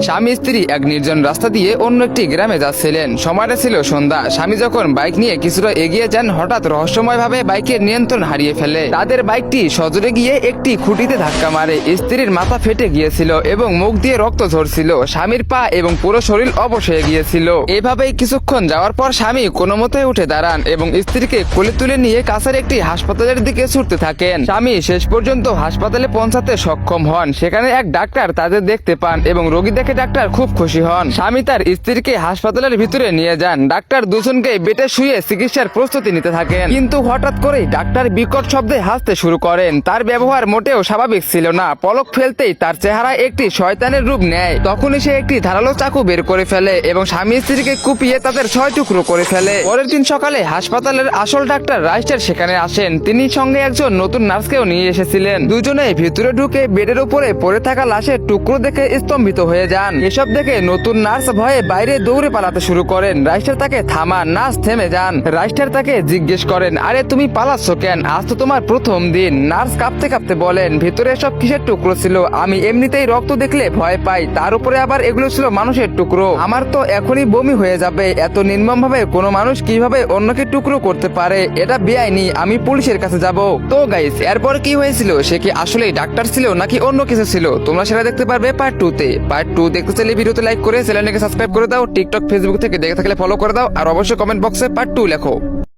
স্বামী স্ত্রী এক নির্জন রাস্তা দিয়ে অন্য একটি গ্রামে যাচ্ছিলেন। সময়টা ছিল সন্ধ্যা। স্বামী যখন বাইক নিয়ে কিছুটা এগিয়ে যান, হঠাৎ রহস্যময়ভাবে বাইকের নিয়ন্ত্রণ হারিয়ে ফেলে। তাদের বাইকটি সজোরে গিয়ে একটি খুঁটিতে ধাক্কা মারে। স্ত্রীর মাথা ফেটে গিয়েছিল এবং মুখ দিয়ে রক্ত ঝরছিল। স্বামীর পা এবং পুরো শরীর অবশ হয়ে গিয়েছিল। এভাবেই কিছুক্ষণ যাওয়ার পর স্বামী কোনো মতে উঠে দাঁড়ান এবং স্ত্রীকে কোলে তুলে নিয়ে কাছের একটি হাসপাতালের দিকে ছুটতে থাকেন। স্বামী শেষ পর্যন্ত হাসপাতালে পৌঁছাতে সক্ষম হন। সেখানে এক ডাক্তার তাদের দেখতে পান এবং রোগী দেখে ডাক্তার খুব খুশি হন। স্বামী তার স্ত্রীকে হাসপাতালের ভিতরে নিয়ে যান। ডাক্তার দুজনকে বেডে শুয়ে চিকিৎসার প্রস্তুতি নিতে থাকেন। কিন্তু হঠাৎ করেই ডাক্তার বিকট শব্দে হাসতে শুরু করেন। তার ব্যবহার মোটেও স্বাভাবিক ছিল না। পলক ফেলতেই তার চেহারা একটি শয়তানের রূপ নেয়। তখনই সে একটি ধারালো চাকু বের করে ফেলে এবং স্বামী স্ত্রীকে কুপিয়ে তাদের 6 টুকরো করে ফেলে। পরের দিন সকালে হাসপাতালের আসল ডাক্তার রাইস্টার সেখানে আসেন। তিনি সঙ্গে একজন নতুন নার্সকেও নিয়ে এসেছিলেন। দুজনে ভিতরে ঢুকে বেডের উপরে পড়ে থাকা লাশের টুকরো দেখে স্তম্ভিত হয়ে যান। এসব দেখে নতুন নার্স ভয়ে বাইরে দৌড়ে পালাতে শুরু করেন। রাইস্টার তাকে থামান। নার্স থেমে যান। রাইস্টার তাকে জিজ্ঞেস করেন, আরে তুমি পালাচ্ছ কেন? আজ তো তোমার প্রথম দিন। নার্স কাঁপতে কাঁপতে বলেন, ভিতরে সব কিসের টুকরো ছিল? আমি এমনিতেই রক্ত দেখলে ভয় পাই, তার উপরে আবার এগুলো ছিল মানুষের টুকরো। আমার তো এখনই বমি হয়ে যাবে। এত নির্মম ভাবে কোনো মানুষ কিভাবে অন্যকে টুকরো করতে পারে? এটা বেআইনি। আমি পুলিশের কাছে যাব। তো গাইস, এরপর কি হয়েছিল? সে কি আসলেই ডাক্তার ছিল নাকি অন্য কিছু ছিল? তোমরা সেটা দেখতে পারবে পার্ট 2 তে। পার্ট 2 দেখতে চাইলে ভিডিওতে লাইক করে চ্যানেলটাকে সাবস্ক্রাইব করে দাও। টিকটক ফেসবুক থেকে দেখে থাকলে ফলো করে দাও। আর অবশ্যই কমেন্ট বক্সে পার্ট 2 লেখো।